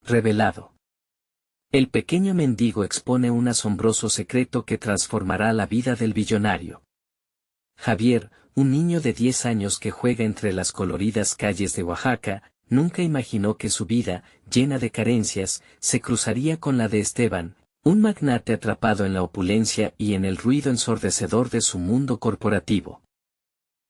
revelado. El pequeño mendigo expone un asombroso secreto que transformará la vida del billonario. Javier, un niño de 10 años que juega entre las coloridas calles de Oaxaca, nunca imaginó que su vida, llena de carencias, se cruzaría con la de Esteban, un magnate atrapado en la opulencia y en el ruido ensordecedor de su mundo corporativo.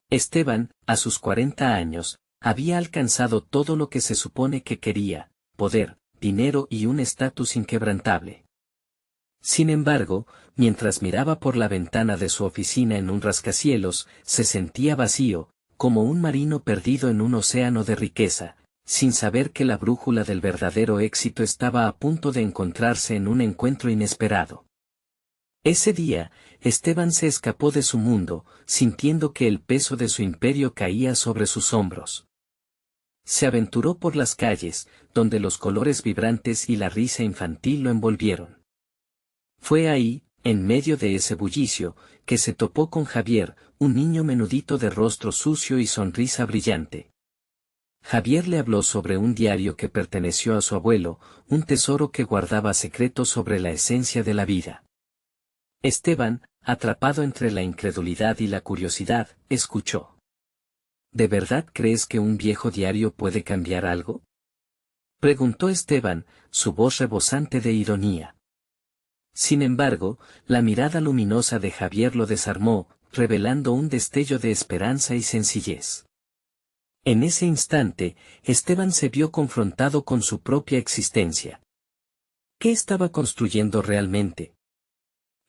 Esteban, a sus 40 años, había alcanzado todo lo que se supone que quería: poder, dinero y un estatus inquebrantable. Sin embargo, mientras miraba por la ventana de su oficina en un rascacielos, se sentía vacío, como un marino perdido en un océano de riqueza, sin saber que la brújula del verdadero éxito estaba a punto de encontrarse en un encuentro inesperado. Ese día, Esteban se escapó de su mundo, sintiendo que el peso de su imperio caía sobre sus hombros. Se aventuró por las calles, donde los colores vibrantes y la risa infantil lo envolvieron. Fue ahí, en medio de ese bullicio, que se topó con Javier, un niño menudito de rostro sucio y sonrisa brillante. Javier le habló sobre un diario que perteneció a su abuelo, un tesoro que guardaba secretos sobre la esencia de la vida. Esteban, atrapado entre la incredulidad y la curiosidad, escuchó. ¿De verdad crees que un viejo diario puede cambiar algo?, preguntó Esteban, su voz rebosante de ironía. Sin embargo, la mirada luminosa de Javier lo desarmó, revelando un destello de esperanza y sencillez. En ese instante, Esteban se vio confrontado con su propia existencia. ¿Qué estaba construyendo realmente?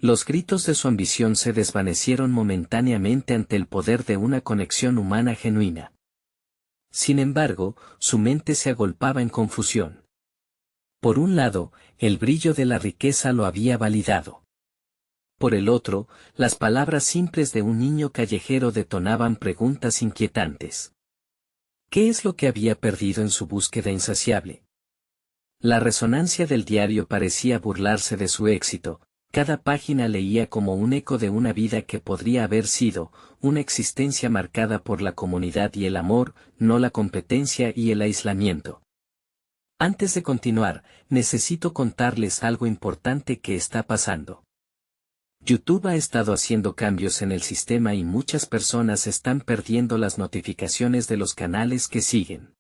Los gritos de su ambición se desvanecieron momentáneamente ante el poder de una conexión humana genuina. Sin embargo, su mente se agolpaba en confusión. Por un lado, el brillo de la riqueza lo había validado. Por el otro, las palabras simples de un niño callejero detonaban preguntas inquietantes. ¿Qué es lo que había perdido en su búsqueda insaciable? La resonancia del diario parecía burlarse de su éxito. Cada página leía como un eco de una vida que podría haber sido, una existencia marcada por la comunidad y el amor, no la competencia y el aislamiento. Antes de continuar, necesito contarles algo importante que está pasando. YouTube ha estado haciendo cambios en el sistema y muchas personas están perdiendo las notificaciones de los canales que siguen.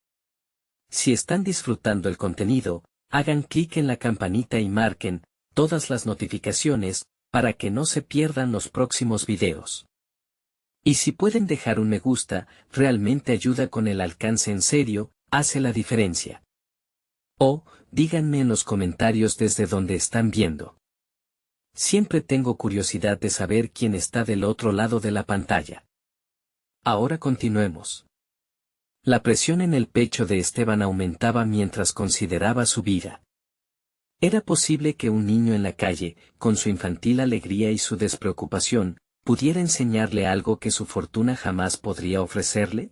Si están disfrutando el contenido, hagan clic en la campanita y marquen todas las notificaciones, para que no se pierdan los próximos videos. Y si pueden dejar un me gusta, realmente ayuda con el alcance en serio, hace la diferencia. O, díganme en los comentarios desde donde están viendo. Siempre tengo curiosidad de saber quién está del otro lado de la pantalla. Ahora continuemos. La presión en el pecho de Esteban aumentaba mientras consideraba su vida. ¿Era posible que un niño en la calle, con su infantil alegría y su despreocupación, pudiera enseñarle algo que su fortuna jamás podría ofrecerle?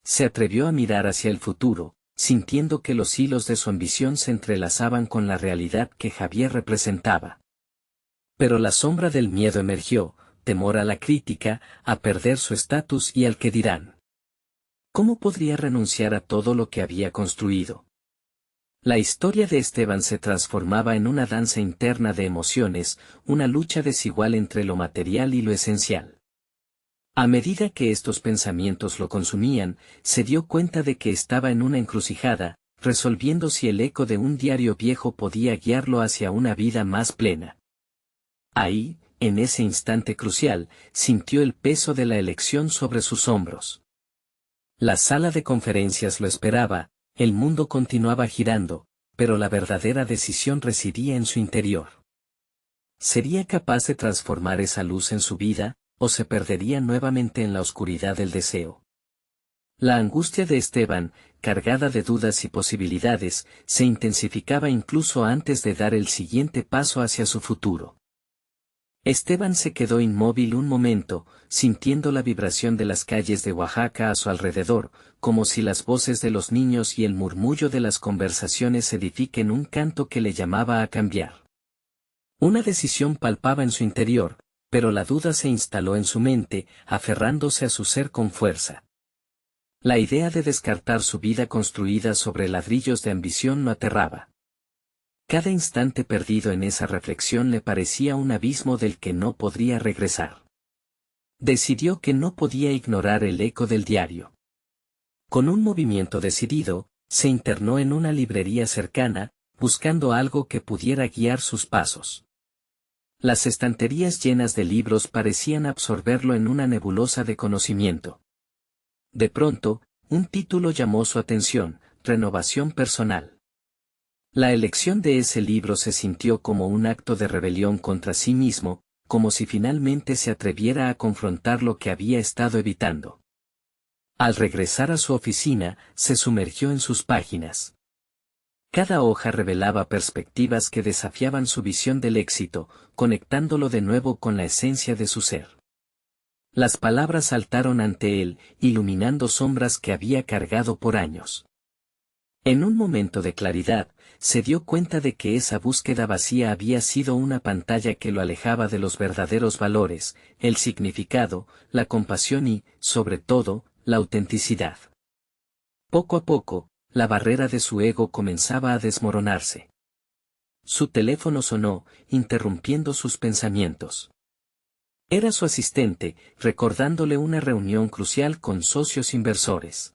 Se atrevió a mirar hacia el futuro, sintiendo que los hilos de su ambición se entrelazaban con la realidad que Javier representaba. Pero la sombra del miedo emergió, temor a la crítica, a perder su estatus y al que dirán. ¿Cómo podría renunciar a todo lo que había construido? La historia de Esteban se transformaba en una danza interna de emociones, una lucha desigual entre lo material y lo esencial. A medida que estos pensamientos lo consumían, se dio cuenta de que estaba en una encrucijada, resolviendo si el eco de un diario viejo podía guiarlo hacia una vida más plena. Ahí, en ese instante crucial, sintió el peso de la elección sobre sus hombros. La sala de conferencias lo esperaba. El mundo continuaba girando, pero la verdadera decisión residía en su interior. ¿Sería capaz de transformar esa luz en su vida, o se perdería nuevamente en la oscuridad del deseo? La angustia de Esteban, cargada de dudas y posibilidades, se intensificaba incluso antes de dar el siguiente paso hacia su futuro. Esteban se quedó inmóvil un momento, sintiendo la vibración de las calles de Oaxaca a su alrededor, como si las voces de los niños y el murmullo de las conversaciones edifiquen un canto que le llamaba a cambiar. Una decisión palpaba en su interior, pero la duda se instaló en su mente, aferrándose a su ser con fuerza. La idea de descartar su vida construida sobre ladrillos de ambición lo aterraba. Cada instante perdido en esa reflexión le parecía un abismo del que no podría regresar. Decidió que no podía ignorar el eco del diario. Con un movimiento decidido, se internó en una librería cercana, buscando algo que pudiera guiar sus pasos. Las estanterías llenas de libros parecían absorberlo en una nebulosa de conocimiento. De pronto, un título llamó su atención: Renovación personal. La elección de ese libro se sintió como un acto de rebelión contra sí mismo, como si finalmente se atreviera a confrontar lo que había estado evitando. Al regresar a su oficina, se sumergió en sus páginas. Cada hoja revelaba perspectivas que desafiaban su visión del éxito, conectándolo de nuevo con la esencia de su ser. Las palabras saltaron ante él, iluminando sombras que había cargado por años. En un momento de claridad, se dio cuenta de que esa búsqueda vacía había sido una pantalla que lo alejaba de los verdaderos valores, el significado, la compasión y, sobre todo, la autenticidad. Poco a poco, la barrera de su ego comenzaba a desmoronarse. Su teléfono sonó, interrumpiendo sus pensamientos. Era su asistente, recordándole una reunión crucial con socios inversores.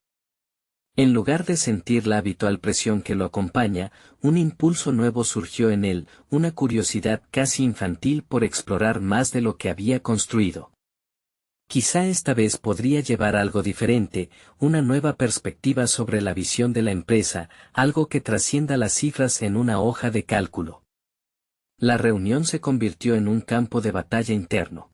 En lugar de sentir la habitual presión que lo acompaña, un impulso nuevo surgió en él, una curiosidad casi infantil por explorar más de lo que había construido. Quizá esta vez podría llevar algo diferente, una nueva perspectiva sobre la visión de la empresa, algo que trascienda las cifras en una hoja de cálculo. La reunión se convirtió en un campo de batalla interno.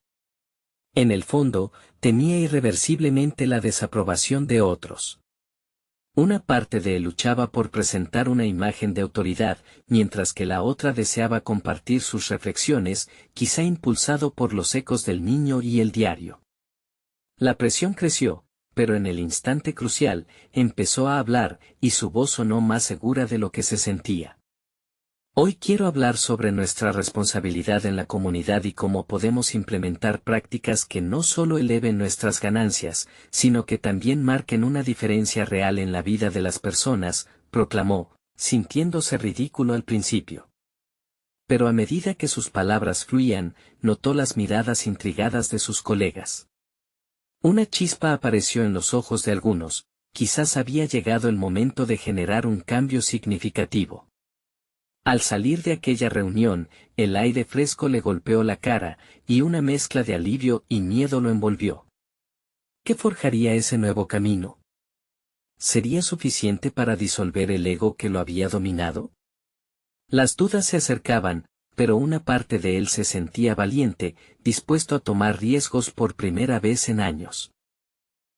En el fondo, temía irreversiblemente la desaprobación de otros. Una parte de él luchaba por presentar una imagen de autoridad, mientras que la otra deseaba compartir sus reflexiones, quizá impulsado por los ecos del niño y el diario. La presión creció, pero en el instante crucial, empezó a hablar, y su voz sonó más segura de lo que se sentía. Hoy quiero hablar sobre nuestra responsabilidad en la comunidad y cómo podemos implementar prácticas que no solo eleven nuestras ganancias, sino que también marquen una diferencia real en la vida de las personas, proclamó, sintiéndose ridículo al principio. Pero a medida que sus palabras fluían, notó las miradas intrigadas de sus colegas. Una chispa apareció en los ojos de algunos, quizás había llegado el momento de generar un cambio significativo. Al salir de aquella reunión, el aire fresco le golpeó la cara, y una mezcla de alivio y miedo lo envolvió. ¿Qué forjaría ese nuevo camino? ¿Sería suficiente para disolver el ego que lo había dominado? Las dudas se acercaban, pero una parte de él se sentía valiente, dispuesto a tomar riesgos por primera vez en años.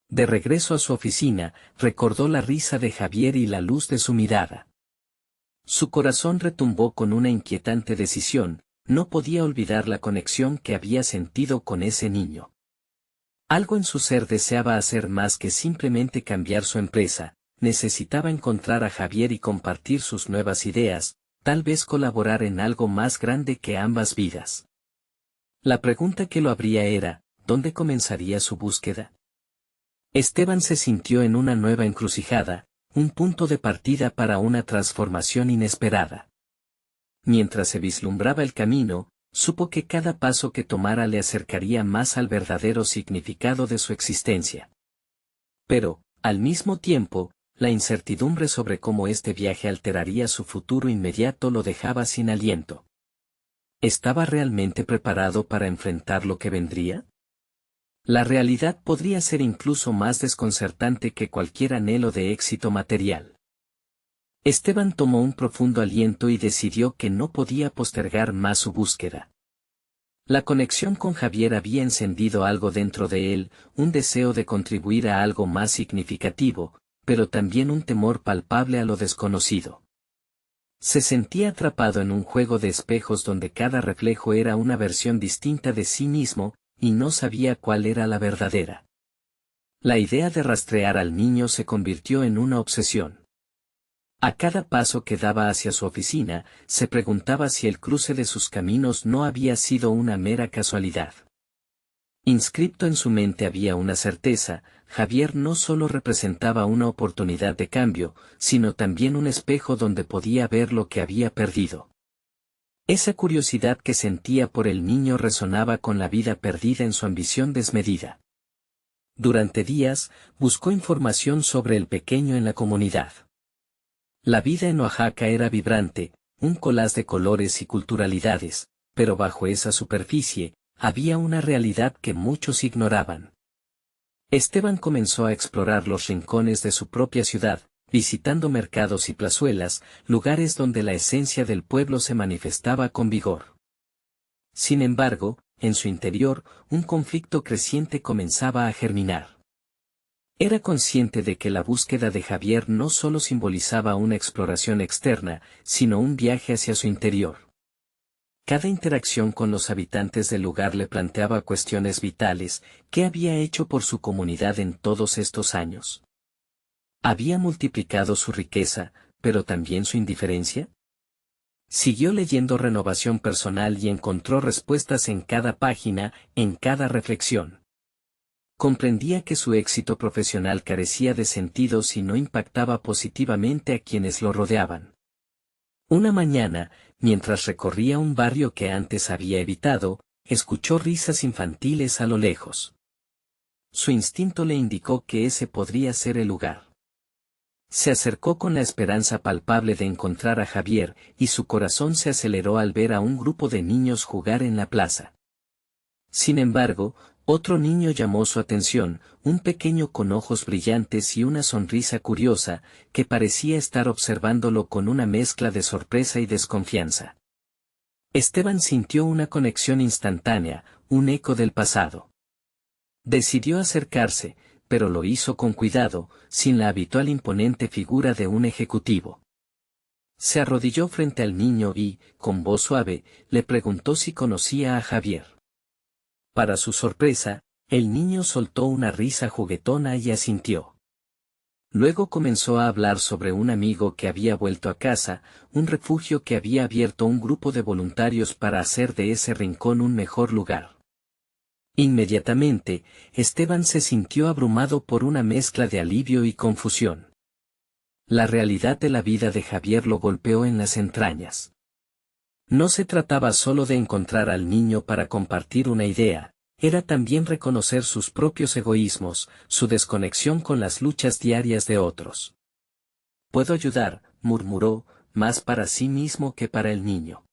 De regreso a su oficina, recordó la risa de Javier y la luz de su mirada. Su corazón retumbó con una inquietante decisión, no podía olvidar la conexión que había sentido con ese niño. Algo en su ser deseaba hacer más que simplemente cambiar su empresa, necesitaba encontrar a Javier y compartir sus nuevas ideas, tal vez colaborar en algo más grande que ambas vidas. La pregunta que lo abría era, ¿dónde comenzaría su búsqueda? Esteban se sintió en una nueva encrucijada, un punto de partida para una transformación inesperada. Mientras se vislumbraba el camino, supo que cada paso que tomara le acercaría más al verdadero significado de su existencia. Pero, al mismo tiempo, la incertidumbre sobre cómo este viaje alteraría su futuro inmediato lo dejaba sin aliento. ¿Estaba realmente preparado para enfrentar lo que vendría? La realidad podría ser incluso más desconcertante que cualquier anhelo de éxito material. Esteban tomó un profundo aliento y decidió que no podía postergar más su búsqueda. La conexión con Javier había encendido algo dentro de él, un deseo de contribuir a algo más significativo, pero también un temor palpable a lo desconocido. Se sentía atrapado en un juego de espejos donde cada reflejo era una versión distinta de sí mismo, y no sabía cuál era la verdadera. La idea de rastrear al niño se convirtió en una obsesión. A cada paso que daba hacia su oficina, se preguntaba si el cruce de sus caminos no había sido una mera casualidad. Inscripto en su mente había una certeza: Javier no solo representaba una oportunidad de cambio, sino también un espejo donde podía ver lo que había perdido. Esa curiosidad que sentía por el niño resonaba con la vida perdida en su ambición desmedida. Durante días, buscó información sobre el pequeño en la comunidad. La vida en Oaxaca era vibrante, un collage de colores y culturalidades, pero bajo esa superficie, había una realidad que muchos ignoraban. Esteban comenzó a explorar los rincones de su propia ciudad, visitando mercados y plazuelas, lugares donde la esencia del pueblo se manifestaba con vigor. Sin embargo, en su interior, un conflicto creciente comenzaba a germinar. Era consciente de que la búsqueda de Javier no solo simbolizaba una exploración externa, sino un viaje hacia su interior. Cada interacción con los habitantes del lugar le planteaba cuestiones vitales: ¿qué había hecho por su comunidad en todos estos años? ¿Había multiplicado su riqueza, pero también su indiferencia? Siguió leyendo Renovación Personal y encontró respuestas en cada página, en cada reflexión. Comprendía que su éxito profesional carecía de sentido si no impactaba positivamente a quienes lo rodeaban. Una mañana, mientras recorría un barrio que antes había evitado, escuchó risas infantiles a lo lejos. Su instinto le indicó que ese podría ser el lugar. Se acercó con la esperanza palpable de encontrar a Javier, y su corazón se aceleró al ver a un grupo de niños jugar en la plaza. Sin embargo, otro niño llamó su atención, un pequeño con ojos brillantes y una sonrisa curiosa, que parecía estar observándolo con una mezcla de sorpresa y desconfianza. Esteban sintió una conexión instantánea, un eco del pasado. Decidió acercarse, pero lo hizo con cuidado, sin la habitual imponente figura de un ejecutivo. Se arrodilló frente al niño y, con voz suave, le preguntó si conocía a Javier. Para su sorpresa, el niño soltó una risa juguetona y asintió. Luego comenzó a hablar sobre un amigo que había vuelto a casa, un refugio que había abierto un grupo de voluntarios para hacer de ese rincón un mejor lugar. Inmediatamente, Esteban se sintió abrumado por una mezcla de alivio y confusión. La realidad de la vida de Javier lo golpeó en las entrañas. No se trataba solo de encontrar al niño para compartir una idea, era también reconocer sus propios egoísmos, su desconexión con las luchas diarias de otros. «Puedo ayudar», murmuró, más para sí mismo que para el niño.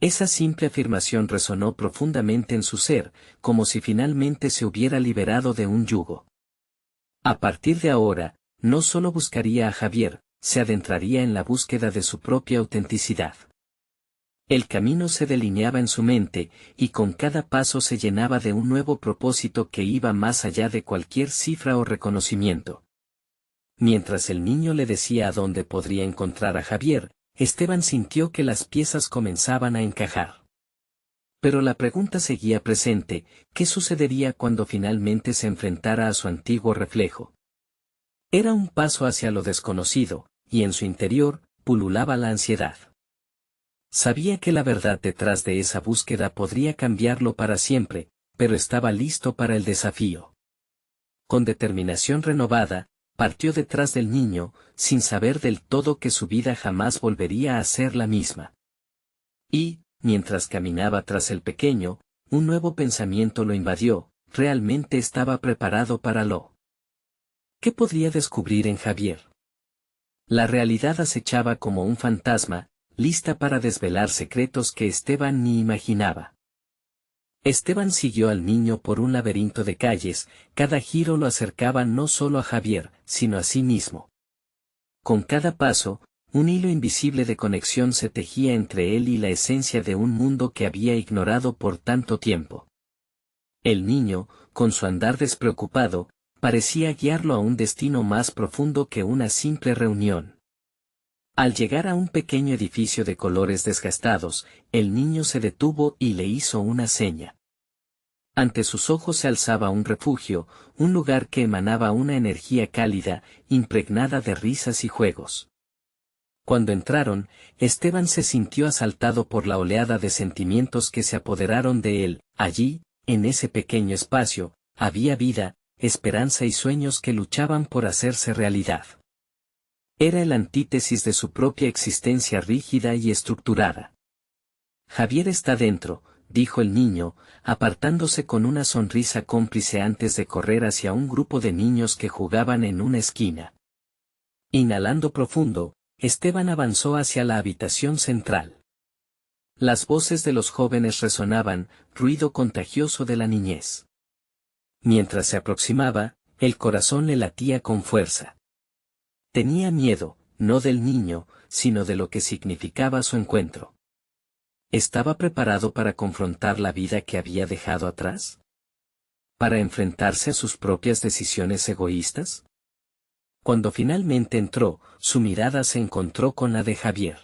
Esa simple afirmación resonó profundamente en su ser, como si finalmente se hubiera liberado de un yugo. A partir de ahora, no solo buscaría a Javier, se adentraría en la búsqueda de su propia autenticidad. El camino se delineaba en su mente, y con cada paso se llenaba de un nuevo propósito que iba más allá de cualquier cifra o reconocimiento. Mientras el niño le decía a dónde podría encontrar a Javier, Esteban sintió que las piezas comenzaban a encajar. Pero la pregunta seguía presente: ¿qué sucedería cuando finalmente se enfrentara a su antiguo reflejo? Era un paso hacia lo desconocido, y en su interior, pululaba la ansiedad. Sabía que la verdad detrás de esa búsqueda podría cambiarlo para siempre, pero estaba listo para el desafío. Con determinación renovada, partió detrás del niño, sin saber del todo que su vida jamás volvería a ser la misma. Y, mientras caminaba tras el pequeño, un nuevo pensamiento lo invadió: ¿realmente estaba preparado para lo que podría descubrir en Javier? La realidad acechaba como un fantasma, lista para desvelar secretos que Esteban ni imaginaba. Esteban siguió al niño por un laberinto de calles, cada giro lo acercaba no solo a Javier, sino a sí mismo. Con cada paso, un hilo invisible de conexión se tejía entre él y la esencia de un mundo que había ignorado por tanto tiempo. El niño, con su andar despreocupado, parecía guiarlo a un destino más profundo que una simple reunión. Al llegar a un pequeño edificio de colores desgastados, el niño se detuvo y le hizo una seña. Ante sus ojos se alzaba un refugio, un lugar que emanaba una energía cálida, impregnada de risas y juegos. Cuando entraron, Esteban se sintió asaltado por la oleada de sentimientos que se apoderaron de él. Allí, en ese pequeño espacio, había vida, esperanza y sueños que luchaban por hacerse realidad. Era el antítesis de su propia existencia rígida y estructurada. Javier está dentro, dijo el niño, apartándose con una sonrisa cómplice antes de correr hacia un grupo de niños que jugaban en una esquina. Inhalando profundo, Esteban avanzó hacia la habitación central. Las voces de los jóvenes resonaban, ruido contagioso de la niñez. Mientras se aproximaba, el corazón le latía con fuerza. Tenía miedo, no del niño, sino de lo que significaba su encuentro. ¿Estaba preparado para confrontar la vida que había dejado atrás? ¿Para enfrentarse a sus propias decisiones egoístas? Cuando finalmente entró, su mirada se encontró con la de Javier.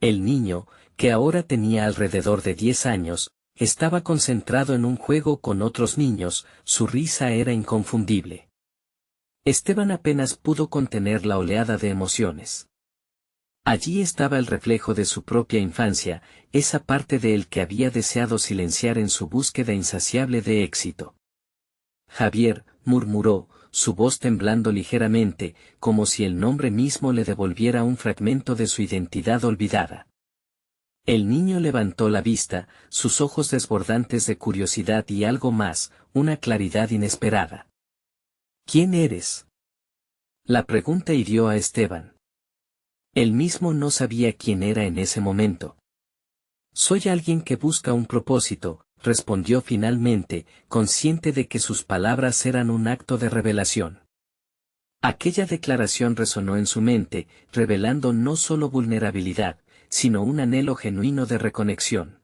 El niño, que ahora tenía alrededor de 10 años, estaba concentrado en un juego con otros niños, su risa era inconfundible. Esteban apenas pudo contener la oleada de emociones. Allí estaba el reflejo de su propia infancia, esa parte de él que había deseado silenciar en su búsqueda insaciable de éxito. Javier, murmuró, su voz temblando ligeramente, como si el nombre mismo le devolviera un fragmento de su identidad olvidada. El niño levantó la vista, sus ojos desbordantes de curiosidad y algo más, una claridad inesperada. ¿Quién eres? La pregunta hirió a Esteban. Él mismo no sabía quién era en ese momento. Soy alguien que busca un propósito, respondió finalmente, consciente de que sus palabras eran un acto de revelación. Aquella declaración resonó en su mente, revelando no solo vulnerabilidad, sino un anhelo genuino de reconexión.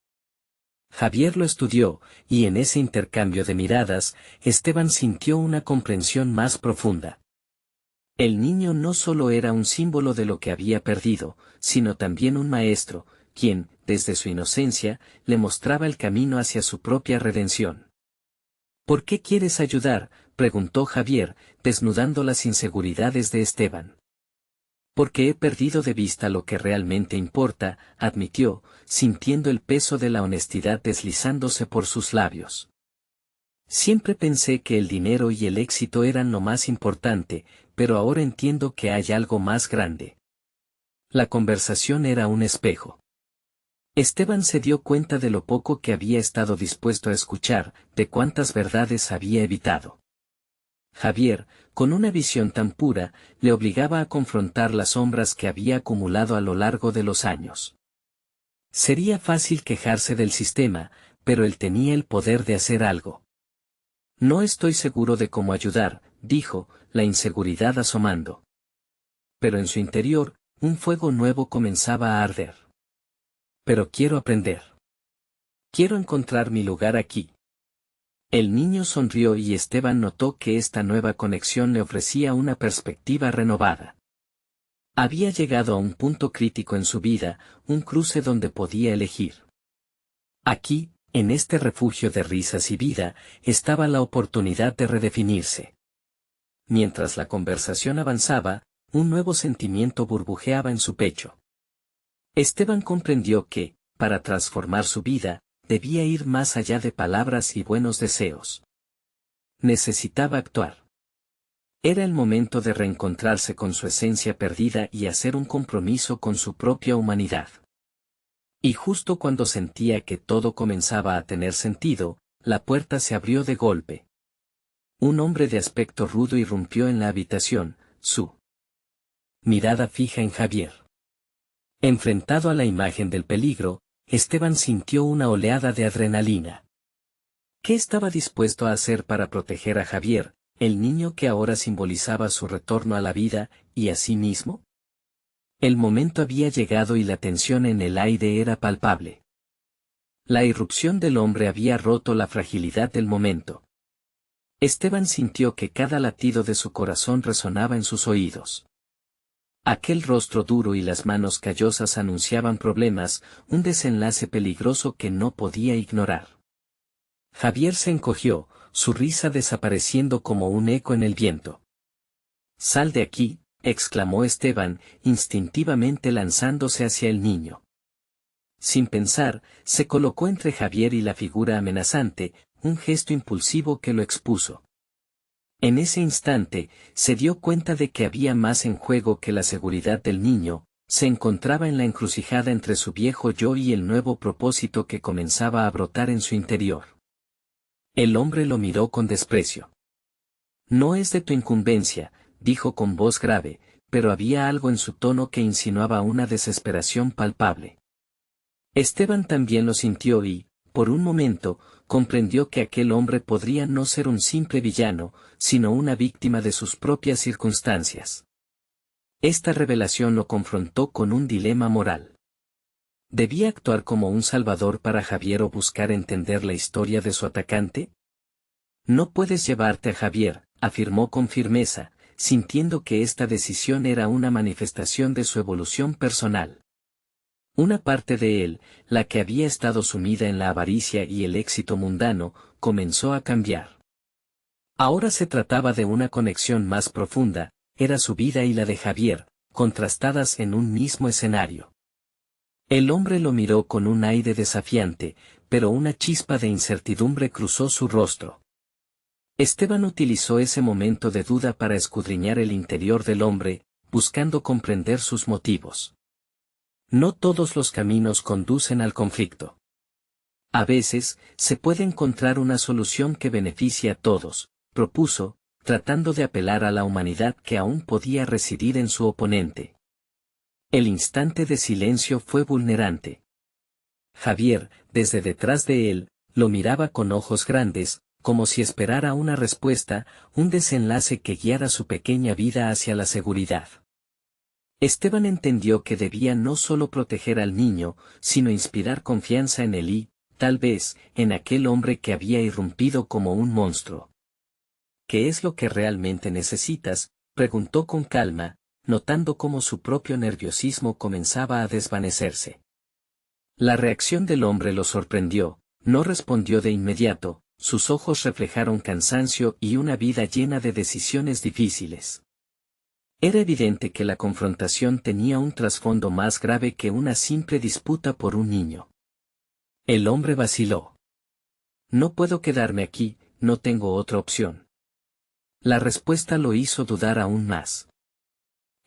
Javier lo estudió, y en ese intercambio de miradas, Esteban sintió una comprensión más profunda. El niño no solo era un símbolo de lo que había perdido, sino también un maestro, quien, desde su inocencia, le mostraba el camino hacia su propia redención. ¿Por qué quieres ayudar?, preguntó Javier, desnudando las inseguridades de Esteban. Porque he perdido de vista lo que realmente importa, admitió, sintiendo el peso de la honestidad deslizándose por sus labios. Siempre pensé que el dinero y el éxito eran lo más importante, pero ahora entiendo que hay algo más grande. La conversación era un espejo. Esteban se dio cuenta de lo poco que había estado dispuesto a escuchar, de cuántas verdades había evitado. Javier, con una visión tan pura, le obligaba a confrontar las sombras que había acumulado a lo largo de los años. Sería fácil quejarse del sistema, pero él tenía el poder de hacer algo. No estoy seguro de cómo ayudar, dijo, la inseguridad asomando. Pero en su interior, un fuego nuevo comenzaba a arder. Pero quiero aprender. Quiero encontrar mi lugar aquí. El niño sonrió y Esteban notó que esta nueva conexión le ofrecía una perspectiva renovada. Había llegado a un punto crítico en su vida, un cruce donde podía elegir. Aquí, en este refugio de risas y vida, estaba la oportunidad de redefinirse. Mientras la conversación avanzaba, un nuevo sentimiento burbujeaba en su pecho. Esteban comprendió que, para transformar su vida, debía ir más allá de palabras y buenos deseos. Necesitaba actuar. Era el momento de reencontrarse con su esencia perdida y hacer un compromiso con su propia humanidad. Y justo cuando sentía que todo comenzaba a tener sentido, la puerta se abrió de golpe. Un hombre de aspecto rudo irrumpió en la habitación, su mirada fija en Javier. Enfrentado a la imagen del peligro, Esteban sintió una oleada de adrenalina. ¿Qué estaba dispuesto a hacer para proteger a Javier, el niño que ahora simbolizaba su retorno a la vida, y a sí mismo? El momento había llegado y la tensión en el aire era palpable. La irrupción del hombre había roto la fragilidad del momento. Esteban sintió que cada latido de su corazón resonaba en sus oídos. Aquel rostro duro y las manos callosas anunciaban problemas, un desenlace peligroso que no podía ignorar. Javier se encogió, su risa desapareciendo como un eco en el viento. «Sal de aquí», exclamó Esteban, instintivamente lanzándose hacia el niño. Sin pensar, se colocó entre Javier y la figura amenazante, un gesto impulsivo que lo expuso. En ese instante, se dio cuenta de que había más en juego que la seguridad del niño, se encontraba en la encrucijada entre su viejo yo y el nuevo propósito que comenzaba a brotar en su interior. El hombre lo miró con desprecio. No es de tu incumbencia, dijo con voz grave, pero había algo en su tono que insinuaba una desesperación palpable. Esteban también lo sintió y, por un momento, comprendió que aquel hombre podría no ser un simple villano, sino una víctima de sus propias circunstancias. Esta revelación lo confrontó con un dilema moral. ¿Debía actuar como un salvador para Javier o buscar entender la historia de su atacante? No puedes llevarte a Javier, afirmó con firmeza, sintiendo que esta decisión era una manifestación de su evolución personal. Una parte de él, la que había estado sumida en la avaricia y el éxito mundano, comenzó a cambiar. Ahora se trataba de una conexión más profunda, era su vida y la de Javier, contrastadas en un mismo escenario. El hombre lo miró con un aire desafiante, pero una chispa de incertidumbre cruzó su rostro. Esteban utilizó ese momento de duda para escudriñar el interior del hombre, buscando comprender sus motivos. No todos los caminos conducen al conflicto. A veces, se puede encontrar una solución que beneficie a todos, propuso, tratando de apelar a la humanidad que aún podía residir en su oponente. El instante de silencio fue vulnerante. Javier, desde detrás de él, lo miraba con ojos grandes, como si esperara una respuesta, un desenlace que guiara su pequeña vida hacia la seguridad. Esteban entendió que debía no solo proteger al niño, sino inspirar confianza en él y, tal vez, en aquel hombre que había irrumpido como un monstruo. ¿Qué es lo que realmente necesitas?, preguntó con calma, notando cómo su propio nerviosismo comenzaba a desvanecerse. La reacción del hombre lo sorprendió, no respondió de inmediato, sus ojos reflejaron cansancio y una vida llena de decisiones difíciles. Era evidente que la confrontación tenía un trasfondo más grave que una simple disputa por un niño. El hombre vaciló. No puedo quedarme aquí, no tengo otra opción. La respuesta lo hizo dudar aún más.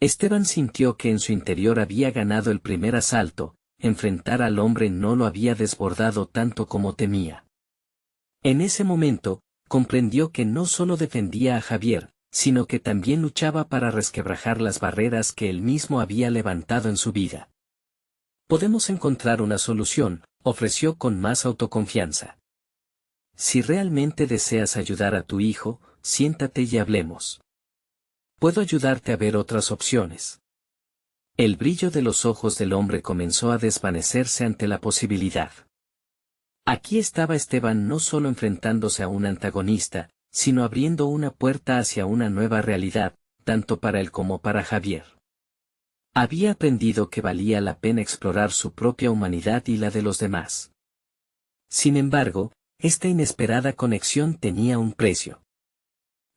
Esteban sintió que en su interior había ganado el primer asalto, enfrentar al hombre no lo había desbordado tanto como temía. En ese momento, comprendió que no solo defendía a Javier, sino que también luchaba para resquebrajar las barreras que él mismo había levantado en su vida. Podemos encontrar una solución, ofreció con más autoconfianza. Si realmente deseas ayudar a tu hijo, siéntate y hablemos. Puedo ayudarte a ver otras opciones. El brillo de los ojos del hombre comenzó a desvanecerse ante la posibilidad. Aquí estaba Esteban no solo enfrentándose a un antagonista, sino abriendo una puerta hacia una nueva realidad, tanto para él como para Javier. Había aprendido que valía la pena explorar su propia humanidad y la de los demás. Sin embargo, esta inesperada conexión tenía un precio.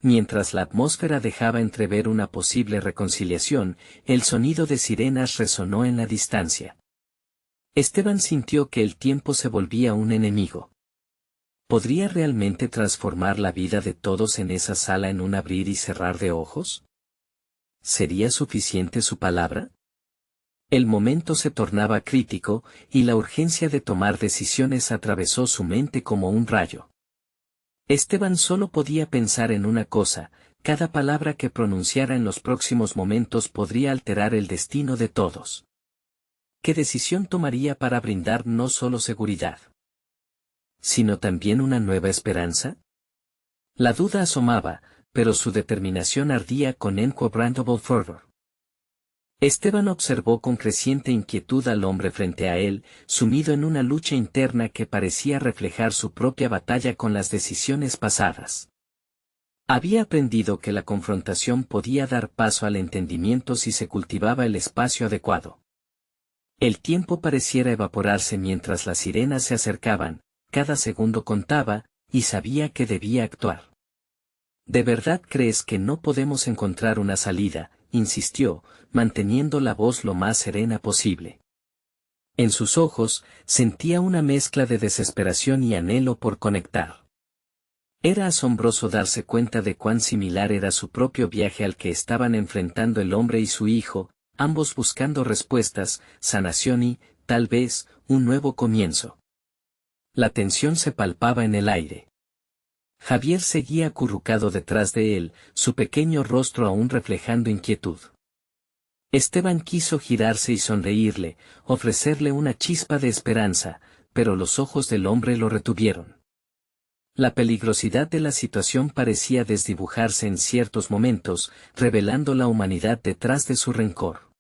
Mientras la atmósfera dejaba entrever una posible reconciliación, el sonido de sirenas resonó en la distancia. Esteban sintió que el tiempo se volvía un enemigo. ¿Podría realmente transformar la vida de todos en esa sala en un abrir y cerrar de ojos? ¿Sería suficiente su palabra? El momento se tornaba crítico, y la urgencia de tomar decisiones atravesó su mente como un rayo. Esteban solo podía pensar en una cosa: cada palabra que pronunciara en los próximos momentos podría alterar el destino de todos. ¿Qué decisión tomaría para brindar no solo seguridad, sino también una nueva esperanza? La duda asomaba, pero su determinación ardía con inquebrantable fervor. Esteban observó con creciente inquietud al hombre frente a él, sumido en una lucha interna que parecía reflejar su propia batalla con las decisiones pasadas. Había aprendido que la confrontación podía dar paso al entendimiento si se cultivaba el espacio adecuado. El tiempo pareciera evaporarse mientras las sirenas se acercaban, cada segundo contaba, y sabía que debía actuar. ¿De verdad crees que no podemos encontrar una salida?, insistió, manteniendo la voz lo más serena posible. En sus ojos, sentía una mezcla de desesperación y anhelo por conectar. Era asombroso darse cuenta de cuán similar era su propio viaje al que estaban enfrentando el hombre y su hijo, ambos buscando respuestas, sanación y, tal vez, un nuevo comienzo. La tensión se palpaba en el aire. Javier seguía acurrucado detrás de él, su pequeño rostro aún reflejando inquietud. Esteban quiso girarse y sonreírle, ofrecerle una chispa de esperanza, pero los ojos del hombre lo retuvieron. La peligrosidad de la situación parecía desdibujarse en ciertos momentos, revelando la humanidad detrás de su rencor.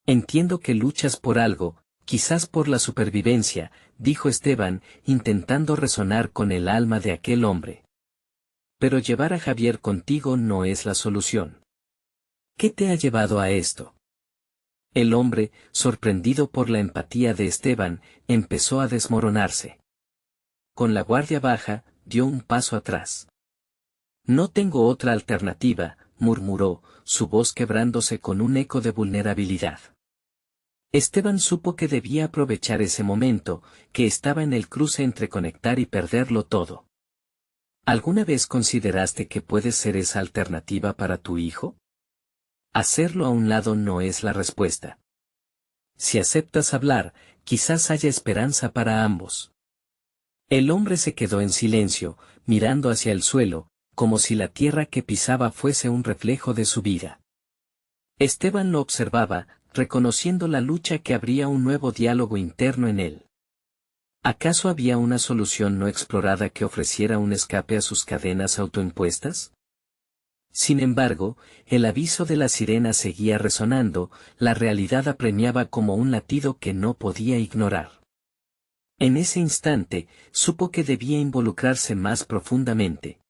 Entiendo que luchas por algo, quizás por la supervivencia, dijo Esteban, intentando resonar con el alma de aquel hombre. Pero llevar a Javier contigo no es la solución. ¿Qué te ha llevado a esto? El hombre, sorprendido por la empatía de Esteban, empezó a desmoronarse. Con la guardia baja, dio un paso atrás. No tengo otra alternativa, murmuró, su voz quebrándose con un eco de vulnerabilidad. Esteban supo que debía aprovechar ese momento, que estaba en el cruce entre conectar y perderlo todo. ¿Alguna vez consideraste que puedes ser esa alternativa para tu hijo? Hacerlo a un lado no es la respuesta. Si aceptas hablar, quizás haya esperanza para ambos. El hombre se quedó en silencio, mirando hacia el suelo, como si la tierra que pisaba fuese un reflejo de su vida. Esteban lo observaba, reconociendo la lucha que abría un nuevo diálogo interno en él. ¿Acaso había una solución no explorada que ofreciera un escape a sus cadenas autoimpuestas? Sin embargo, el aviso de la sirena seguía resonando, la realidad apremiaba como un latido que no podía ignorar. En ese instante, supo que debía involucrarse más profundamente.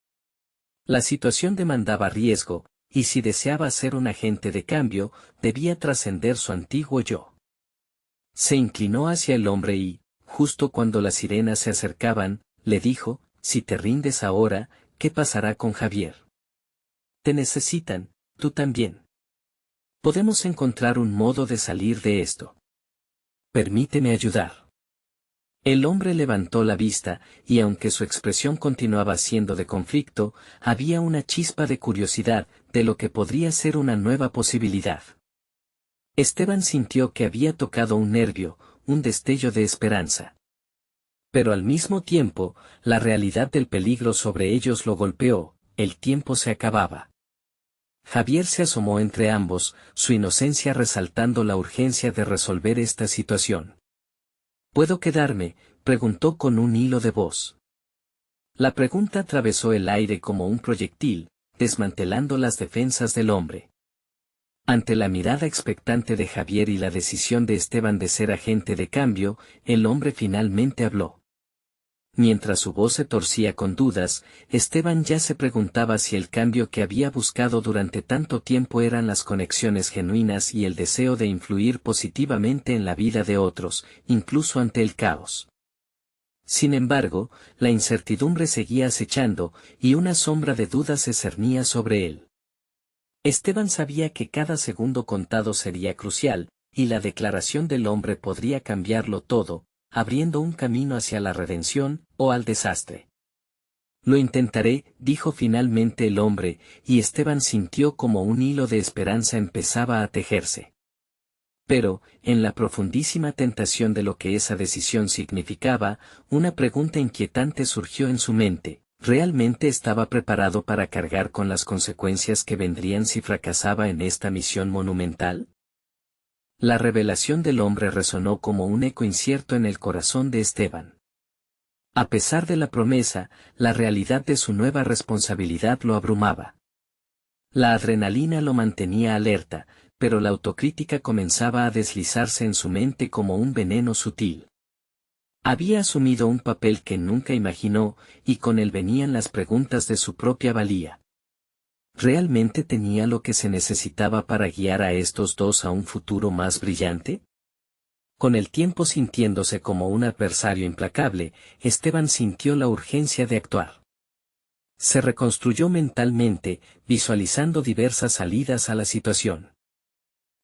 La situación demandaba riesgo, y si deseaba ser un agente de cambio, debía trascender su antiguo yo. Se inclinó hacia el hombre y, justo cuando las sirenas se acercaban, le dijo, si te rindes ahora, ¿qué pasará con Javier? Te necesitan, tú también. Podemos encontrar un modo de salir de esto. Permíteme ayudar. El hombre levantó la vista, y aunque su expresión continuaba siendo de conflicto, había una chispa de curiosidad, de lo que podría ser una nueva posibilidad. Esteban sintió que había tocado un nervio, un destello de esperanza. Pero al mismo tiempo, la realidad del peligro sobre ellos lo golpeó, el tiempo se acababa. Javier se asomó entre ambos, su inocencia resaltando la urgencia de resolver esta situación. ¿Puedo quedarme?, preguntó con un hilo de voz. La pregunta atravesó el aire como un proyectil, desmantelando las defensas del hombre. Ante la mirada expectante de Javier y la decisión de Esteban de ser agente de cambio, el hombre finalmente habló. Mientras su voz se torcía con dudas, Esteban ya se preguntaba si el cambio que había buscado durante tanto tiempo eran las conexiones genuinas y el deseo de influir positivamente en la vida de otros, incluso ante el caos. Sin embargo, la incertidumbre seguía acechando, y una sombra de duda se cernía sobre él. Esteban sabía que cada segundo contado sería crucial, y la declaración del hombre podría cambiarlo todo, abriendo un camino hacia la redención, o al desastre. Lo intentaré, dijo finalmente el hombre, y Esteban sintió como un hilo de esperanza empezaba a tejerse. Pero, en la profundísima tentación de lo que esa decisión significaba, una pregunta inquietante surgió en su mente: ¿realmente estaba preparado para cargar con las consecuencias que vendrían si fracasaba en esta misión monumental? La revelación del hombre resonó como un eco incierto en el corazón de Esteban. A pesar de la promesa, la realidad de su nueva responsabilidad lo abrumaba. La adrenalina lo mantenía alerta, pero la autocrítica comenzaba a deslizarse en su mente como un veneno sutil. Había asumido un papel que nunca imaginó, y con él venían las preguntas de su propia valía. ¿Realmente tenía lo que se necesitaba para guiar a estos dos a un futuro más brillante? Con el tiempo sintiéndose como un adversario implacable, Esteban sintió la urgencia de actuar. Se reconstruyó mentalmente, visualizando diversas salidas a la situación.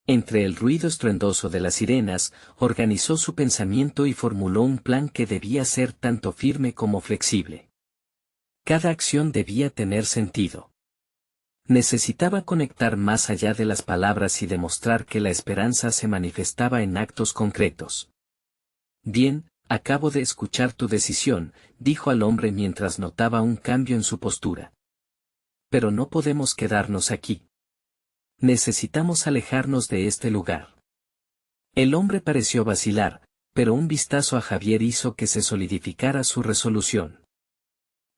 Entre el ruido estruendoso de las sirenas, organizó su pensamiento y formuló un plan que debía ser tanto firme como flexible. Cada acción debía tener sentido. Necesitaba conectar más allá de las palabras y demostrar que la esperanza se manifestaba en actos concretos. Bien, acabo de escuchar tu decisión, dijo al hombre mientras notaba un cambio en su postura. Pero no podemos quedarnos aquí. Necesitamos alejarnos de este lugar. El hombre pareció vacilar, pero un vistazo a Javier hizo que se solidificara su resolución.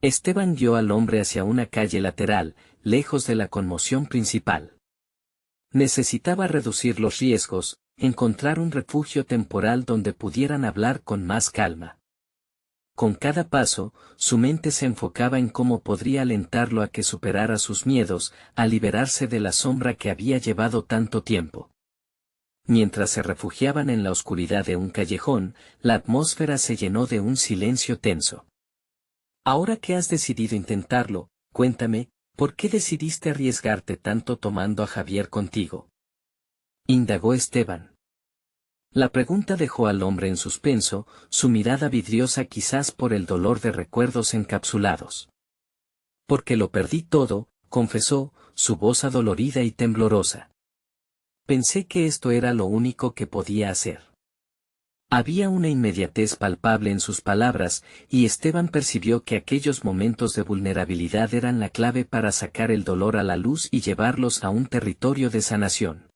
Esteban guió al hombre hacia una calle lateral, lejos de la conmoción principal. Necesitaba reducir los riesgos, encontrar un refugio temporal donde pudieran hablar con más calma. Con cada paso, su mente se enfocaba en cómo podría alentarlo a que superara sus miedos, a liberarse de la sombra que había llevado tanto tiempo. Mientras se refugiaban en la oscuridad de un callejón, la atmósfera se llenó de un silencio tenso. Ahora que has decidido intentarlo, cuéntame, ¿por qué decidiste arriesgarte tanto tomando a Javier contigo?, indagó Esteban. La pregunta dejó al hombre en suspenso, su mirada vidriosa quizás por el dolor de recuerdos encapsulados. Porque lo perdí todo, confesó, su voz adolorida y temblorosa. Pensé que esto era lo único que podía hacer. Había una inmediatez palpable en sus palabras, y Esteban percibió que aquellos momentos de vulnerabilidad eran la clave para sacar el dolor a la luz y llevarlos a un territorio de sanación.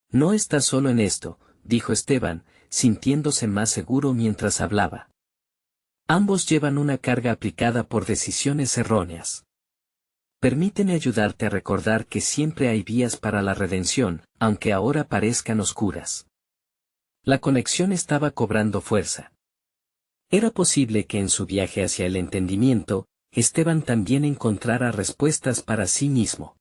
No estás solo en esto, dijo Esteban, sintiéndose más seguro mientras hablaba. Ambos llevan una carga aplicada por decisiones erróneas. Permíteme ayudarte a recordar que siempre hay vías para la redención, aunque ahora parezcan oscuras. La conexión estaba cobrando fuerza. Era posible que en su viaje hacia el entendimiento, Esteban también encontrara respuestas para sí mismo.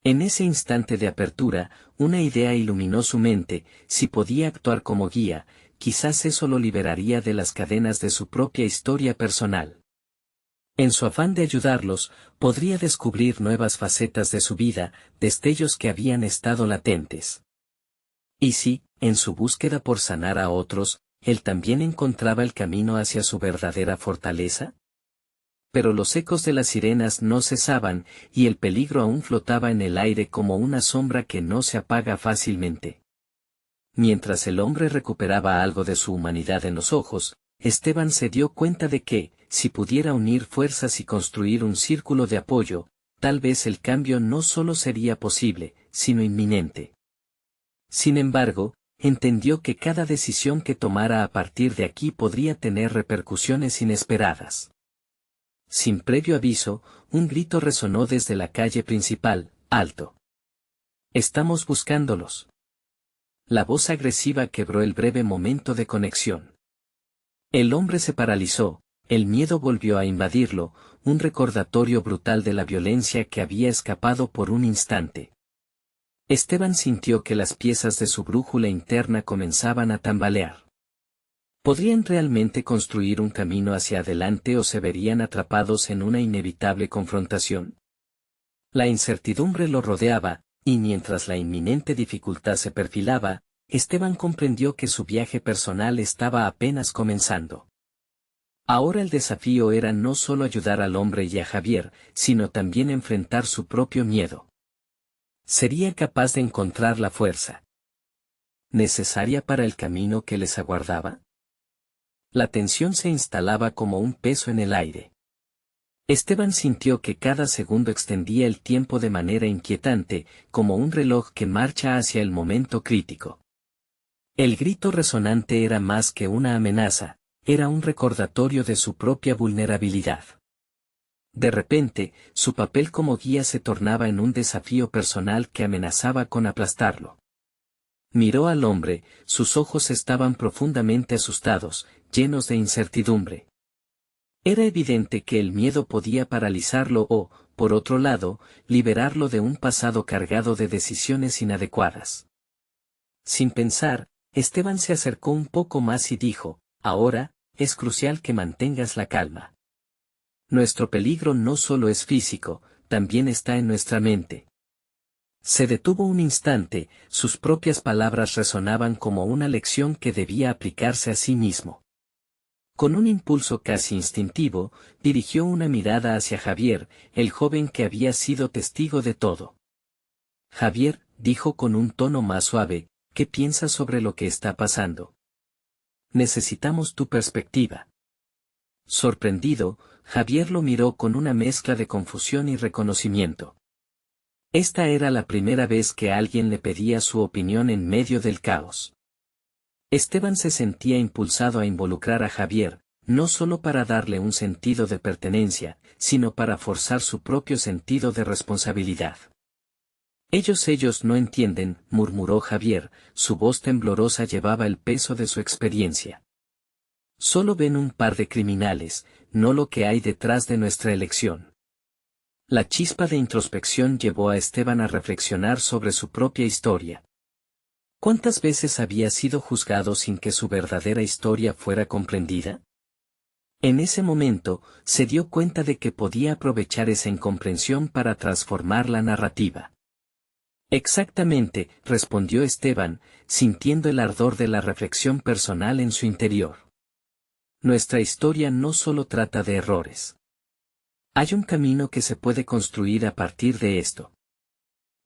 En ese instante de apertura, una idea iluminó su mente: si podía actuar como guía, quizás eso lo liberaría de las cadenas de su propia historia personal. En su afán de ayudarlos, podría descubrir nuevas facetas de su vida, destellos que habían estado latentes. Y si, en su búsqueda por sanar a otros, él también encontraba el camino hacia su verdadera fortaleza. Pero los ecos de las sirenas no cesaban, y el peligro aún flotaba en el aire como una sombra que no se apaga fácilmente. Mientras el hombre recuperaba algo de su humanidad en los ojos, Esteban se dio cuenta de que, si pudiera unir fuerzas y construir un círculo de apoyo, tal vez el cambio no solo sería posible, sino inminente. Sin embargo, entendió que cada decisión que tomara a partir de aquí podría tener repercusiones inesperadas. Sin previo aviso, un grito resonó desde la calle principal: ¡alto! Estamos buscándolos. La voz agresiva quebró el breve momento de conexión. El hombre se paralizó, el miedo volvió a invadirlo, un recordatorio brutal de la violencia que había escapado por un instante. Esteban sintió que las piezas de su brújula interna comenzaban a tambalear. ¿Podrían realmente construir un camino hacia adelante o se verían atrapados en una inevitable confrontación? La incertidumbre lo rodeaba, y mientras la inminente dificultad se perfilaba, Esteban comprendió que su viaje personal estaba apenas comenzando. Ahora el desafío era no solo ayudar al hombre y a Javier, sino también enfrentar su propio miedo. ¿Sería capaz de encontrar la fuerza necesaria para el camino que les aguardaba? La tensión se instalaba como un peso en el aire. Esteban sintió que cada segundo extendía el tiempo de manera inquietante, como un reloj que marcha hacia el momento crítico. El grito resonante era más que una amenaza, era un recordatorio de su propia vulnerabilidad. De repente, su papel como guía se tornaba en un desafío personal que amenazaba con aplastarlo. Miró al hombre, sus ojos estaban profundamente asustados, llenos de incertidumbre. Era evidente que el miedo podía paralizarlo o, por otro lado, liberarlo de un pasado cargado de decisiones inadecuadas. Sin pensar, Esteban se acercó un poco más y dijo: ahora, es crucial que mantengas la calma. Nuestro peligro no solo es físico, también está en nuestra mente. Se detuvo un instante, sus propias palabras resonaban como una lección que debía aplicarse a sí mismo. Con un impulso casi instintivo, dirigió una mirada hacia Javier, el joven que había sido testigo de todo. Javier, dijo con un tono más suave, ¿qué piensas sobre lo que está pasando? Necesitamos tu perspectiva. Sorprendido, Javier lo miró con una mezcla de confusión y reconocimiento. Esta era la primera vez que alguien le pedía su opinión en medio del caos. Esteban se sentía impulsado a involucrar a Javier, no solo para darle un sentido de pertenencia, sino para forzar su propio sentido de responsabilidad. Ellos no entienden, murmuró Javier, su voz temblorosa llevaba el peso de su experiencia. Solo ven un par de criminales, no lo que hay detrás de nuestra elección. La chispa de introspección llevó a Esteban a reflexionar sobre su propia historia. ¿Cuántas veces había sido juzgado sin que su verdadera historia fuera comprendida? En ese momento, se dio cuenta de que podía aprovechar esa incomprensión para transformar la narrativa. Exactamente, respondió Esteban, sintiendo el ardor de la reflexión personal en su interior. Nuestra historia no solo trata de errores. Hay un camino que se puede construir a partir de esto.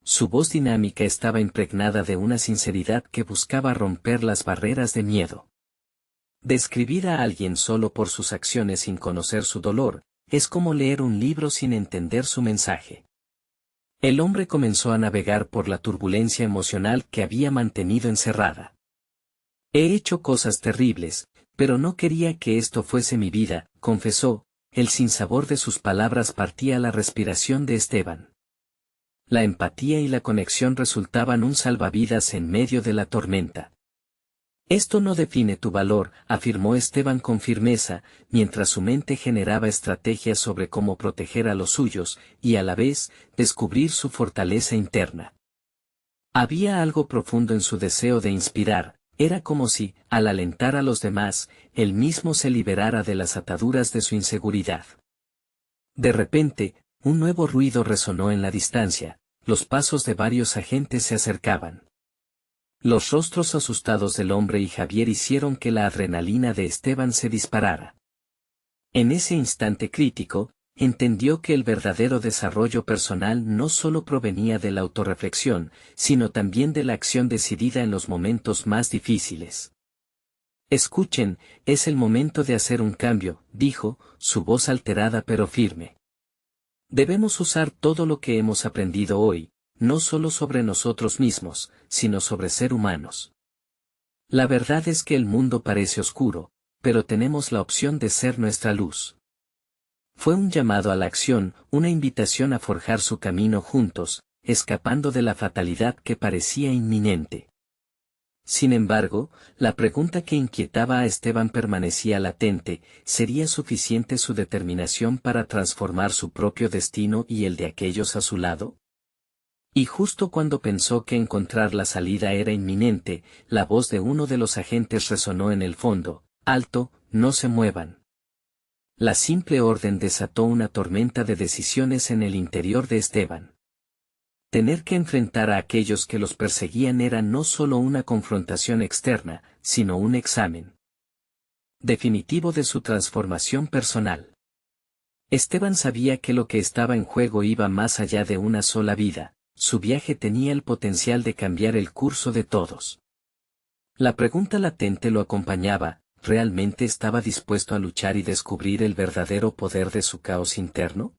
Su voz dinámica estaba impregnada de una sinceridad que buscaba romper las barreras de miedo. Describir a alguien solo por sus acciones sin conocer su dolor, es como leer un libro sin entender su mensaje. El hombre comenzó a navegar por la turbulencia emocional que había mantenido encerrada. He hecho cosas terribles, pero no quería que esto fuese mi vida, confesó, el sinsabor de sus palabras partía la respiración de Esteban. La empatía y la conexión resultaban un salvavidas en medio de la tormenta. Esto no define tu valor, afirmó Esteban con firmeza, mientras su mente generaba estrategias sobre cómo proteger a los suyos, y a la vez, descubrir su fortaleza interna. Había algo profundo en su deseo de inspirar, era como si, al alentar a los demás, él mismo se liberara de las ataduras de su inseguridad. De repente, un nuevo ruido resonó en la distancia, los pasos de varios agentes se acercaban. Los rostros asustados del hombre y Javier hicieron que la adrenalina de Esteban se disparara. En ese instante crítico, entendió que el verdadero desarrollo personal no solo provenía de la autorreflexión, sino también de la acción decidida en los momentos más difíciles. Escuchen, es el momento de hacer un cambio, dijo, su voz alterada pero firme. Debemos usar todo lo que hemos aprendido hoy, no solo sobre nosotros mismos, sino sobre ser humanos. La verdad es que el mundo parece oscuro, pero tenemos la opción de ser nuestra luz. Fue un llamado a la acción, una invitación a forjar su camino juntos, escapando de la fatalidad que parecía inminente. Sin embargo, la pregunta que inquietaba a Esteban permanecía latente, ¿sería suficiente su determinación para transformar su propio destino y el de aquellos a su lado? Y justo cuando pensó que encontrar la salida era inminente, la voz de uno de los agentes resonó en el fondo, «Alto, no se muevan». La simple orden desató una tormenta de decisiones en el interior de Esteban. Tener que enfrentar a aquellos que los perseguían era no solo una confrontación externa, sino un examen definitivo de su transformación personal. Esteban sabía que lo que estaba en juego iba más allá de una sola vida. Su viaje tenía el potencial de cambiar el curso de todos. La pregunta latente lo acompañaba, ¿realmente estaba dispuesto a luchar y descubrir el verdadero poder de su caos interno?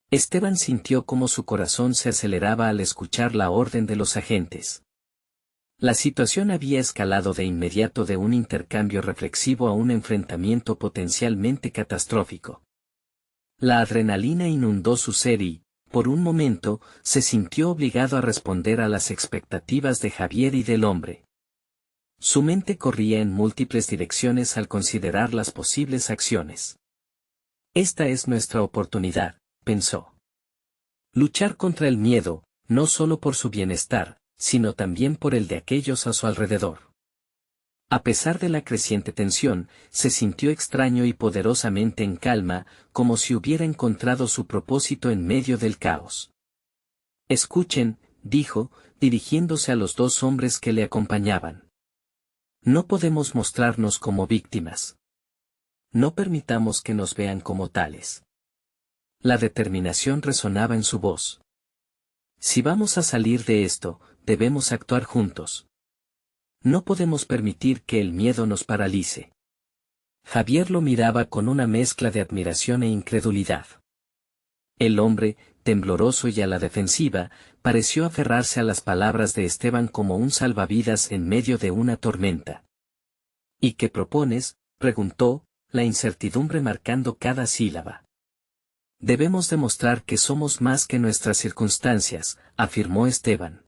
Esteban sintió cómo su corazón se aceleraba al escuchar la orden de los agentes. La situación había escalado de inmediato de un intercambio reflexivo a un enfrentamiento potencialmente catastrófico. La adrenalina inundó su ser y, por un momento, se sintió obligado a responder a las expectativas de Javier y del hombre. Su mente corría en múltiples direcciones al considerar las posibles acciones. Esta es nuestra oportunidad, pensó. Luchar contra el miedo, no solo por su bienestar, sino también por el de aquellos a su alrededor. A pesar de la creciente tensión, se sintió extraño y poderosamente en calma, como si hubiera encontrado su propósito en medio del caos. Escuchen, dijo, dirigiéndose a los dos hombres que le acompañaban. No podemos mostrarnos como víctimas. No permitamos que nos vean como tales. La determinación resonaba en su voz. Si vamos a salir de esto, debemos actuar juntos. No podemos permitir que el miedo nos paralice. Javier lo miraba con una mezcla de admiración e incredulidad. El hombre, tembloroso y a la defensiva, pareció aferrarse a las palabras de Esteban como un salvavidas en medio de una tormenta. ¿Y qué propones?, preguntó, la incertidumbre marcando cada sílaba. Debemos demostrar que somos más que nuestras circunstancias, afirmó Esteban.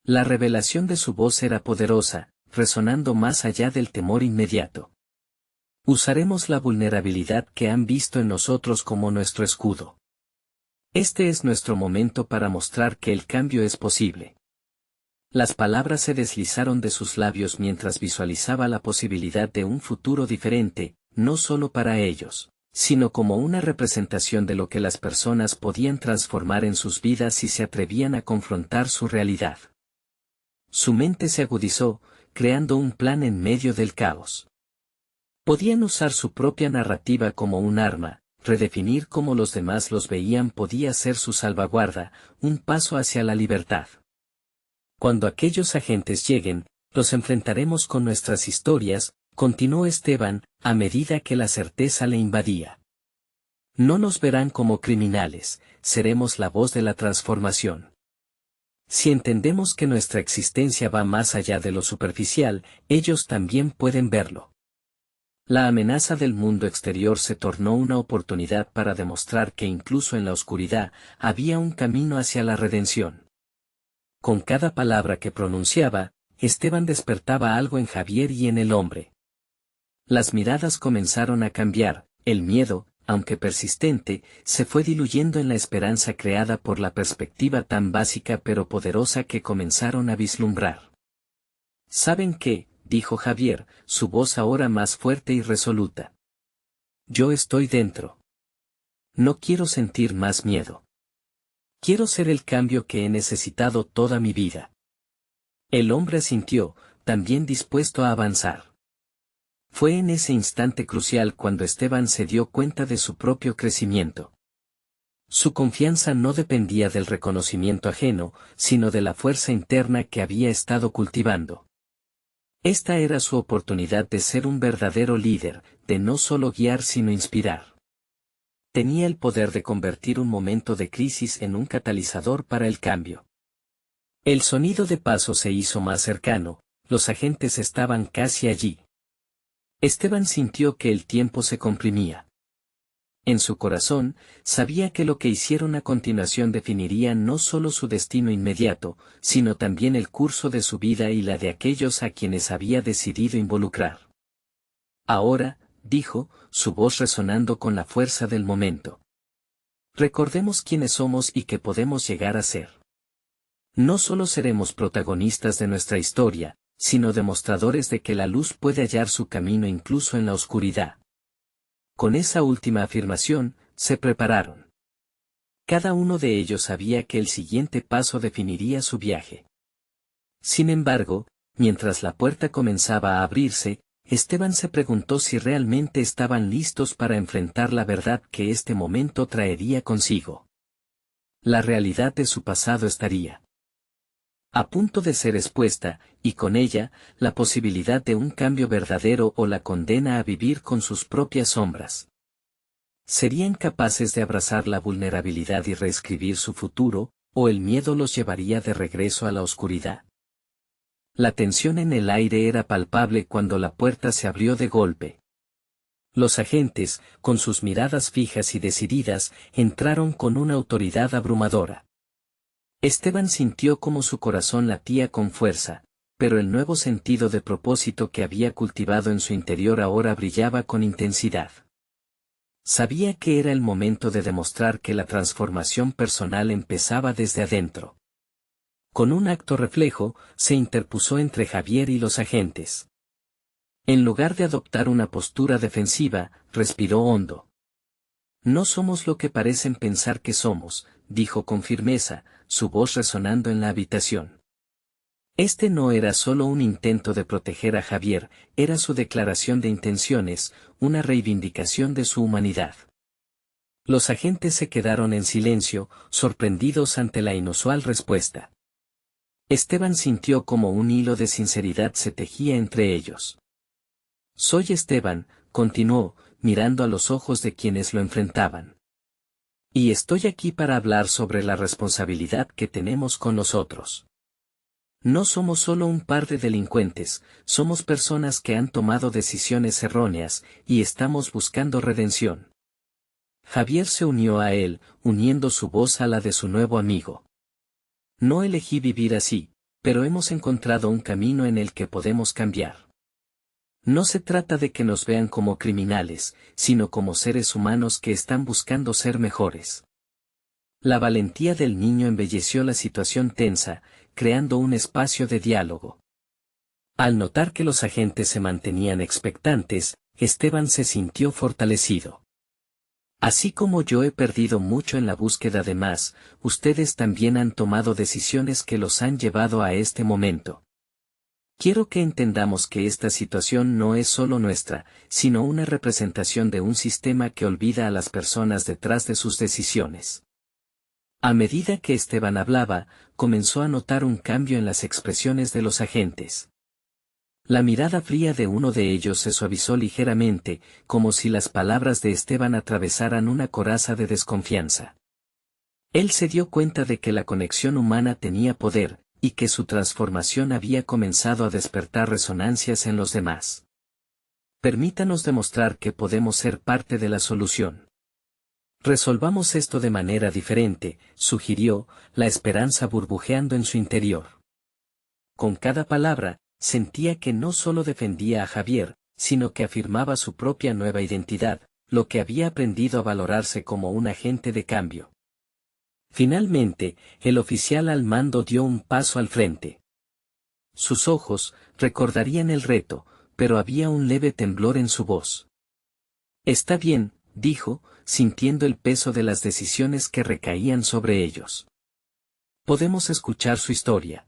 La revelación de su voz era poderosa, resonando más allá del temor inmediato. Usaremos la vulnerabilidad que han visto en nosotros como nuestro escudo. Este es nuestro momento para mostrar que el cambio es posible. Las palabras se deslizaron de sus labios mientras visualizaba la posibilidad de un futuro diferente, no solo para ellos, sino como una representación de lo que las personas podían transformar en sus vidas si se atrevían a confrontar su realidad. Su mente se agudizó, creando un plan en medio del caos. Podían usar su propia narrativa como un arma, redefinir cómo los demás los veían podía ser su salvaguarda, un paso hacia la libertad. Cuando aquellos agentes lleguen, los enfrentaremos con nuestras historias, continuó Esteban, a medida que la certeza le invadía. No nos verán como criminales, seremos la voz de la transformación. Si entendemos que nuestra existencia va más allá de lo superficial, ellos también pueden verlo. La amenaza del mundo exterior se tornó una oportunidad para demostrar que incluso en la oscuridad, había un camino hacia la redención. Con cada palabra que pronunciaba, Esteban despertaba algo en Javier y en el hombre. Las miradas comenzaron a cambiar, el miedo, aunque persistente, se fue diluyendo en la esperanza creada por la perspectiva tan básica pero poderosa que comenzaron a vislumbrar. ¿Saben qué?, dijo Javier, su voz ahora más fuerte y resoluta. Yo estoy dentro. No quiero sentir más miedo. Quiero ser el cambio que he necesitado toda mi vida. El hombre asintió, también dispuesto a avanzar. Fue en ese instante crucial cuando Esteban se dio cuenta de su propio crecimiento. Su confianza no dependía del reconocimiento ajeno, sino de la fuerza interna que había estado cultivando. Esta era su oportunidad de ser un verdadero líder, de no solo guiar sino inspirar. Tenía el poder de convertir un momento de crisis en un catalizador para el cambio. El sonido de pasos se hizo más cercano, los agentes estaban casi allí. Esteban sintió que el tiempo se comprimía. En su corazón, sabía que lo que hicieron a continuación definiría no solo su destino inmediato, sino también el curso de su vida y la de aquellos a quienes había decidido involucrar. Ahora, dijo, su voz resonando con la fuerza del momento. Recordemos quiénes somos y qué podemos llegar a ser. No solo seremos protagonistas de nuestra historia, sino demostradores de que la luz puede hallar su camino incluso en la oscuridad. Con esa última afirmación, se prepararon. Cada uno de ellos sabía que el siguiente paso definiría su viaje. Sin embargo, mientras la puerta comenzaba a abrirse, Esteban se preguntó si realmente estaban listos para enfrentar la verdad que este momento traería consigo. La realidad de su pasado estaría a punto de ser expuesta, y con ella, la posibilidad de un cambio verdadero o la condena a vivir con sus propias sombras. ¿Serían capaces de abrazar la vulnerabilidad y reescribir su futuro, o el miedo los llevaría de regreso a la oscuridad? La tensión en el aire era palpable cuando la puerta se abrió de golpe. Los agentes, con sus miradas fijas y decididas, entraron con una autoridad abrumadora. Esteban sintió como su corazón latía con fuerza, pero el nuevo sentido de propósito que había cultivado en su interior ahora brillaba con intensidad. Sabía que era el momento de demostrar que la transformación personal empezaba desde adentro. Con un acto reflejo, se interpuso entre Javier y los agentes. En lugar de adoptar una postura defensiva, respiró hondo. No somos lo que parecen pensar que somos, dijo con firmeza, su voz resonando en la habitación. Este no era solo un intento de proteger a Javier, era su declaración de intenciones, una reivindicación de su humanidad. Los agentes se quedaron en silencio, sorprendidos ante la inusual respuesta. Esteban sintió como un hilo de sinceridad se tejía entre ellos. Soy Esteban, continuó, mirando a los ojos de quienes lo enfrentaban. Y estoy aquí para hablar sobre la responsabilidad que tenemos con los otros. No somos solo un par de delincuentes, somos personas que han tomado decisiones erróneas, y estamos buscando redención. Javier se unió a él, uniendo su voz a la de su nuevo amigo. No elegí vivir así, pero hemos encontrado un camino en el que podemos cambiar. No se trata de que nos vean como criminales, sino como seres humanos que están buscando ser mejores. La valentía del niño embelleció la situación tensa, creando un espacio de diálogo. Al notar que los agentes se mantenían expectantes, Esteban se sintió fortalecido. Así como yo he perdido mucho en la búsqueda de más, ustedes también han tomado decisiones que los han llevado a este momento. Quiero que entendamos que esta situación no es solo nuestra, sino una representación de un sistema que olvida a las personas detrás de sus decisiones. A medida que Esteban hablaba, comenzó a notar un cambio en las expresiones de los agentes. La mirada fría de uno de ellos se suavizó ligeramente, como si las palabras de Esteban atravesaran una coraza de desconfianza. Él se dio cuenta de que la conexión humana tenía poder, y que su transformación había comenzado a despertar resonancias en los demás. Permítanos demostrar que podemos ser parte de la solución. Resolvamos esto de manera diferente, sugirió, la esperanza burbujeando en su interior. Con cada palabra, sentía que no solo defendía a Javier, sino que afirmaba su propia nueva identidad, lo que había aprendido a valorarse como un agente de cambio. Finalmente, el oficial al mando dio un paso al frente. Sus ojos recordarían el reto, pero había un leve temblor en su voz. Está bien, dijo, sintiendo el peso de las decisiones que recaían sobre ellos. Podemos escuchar su historia.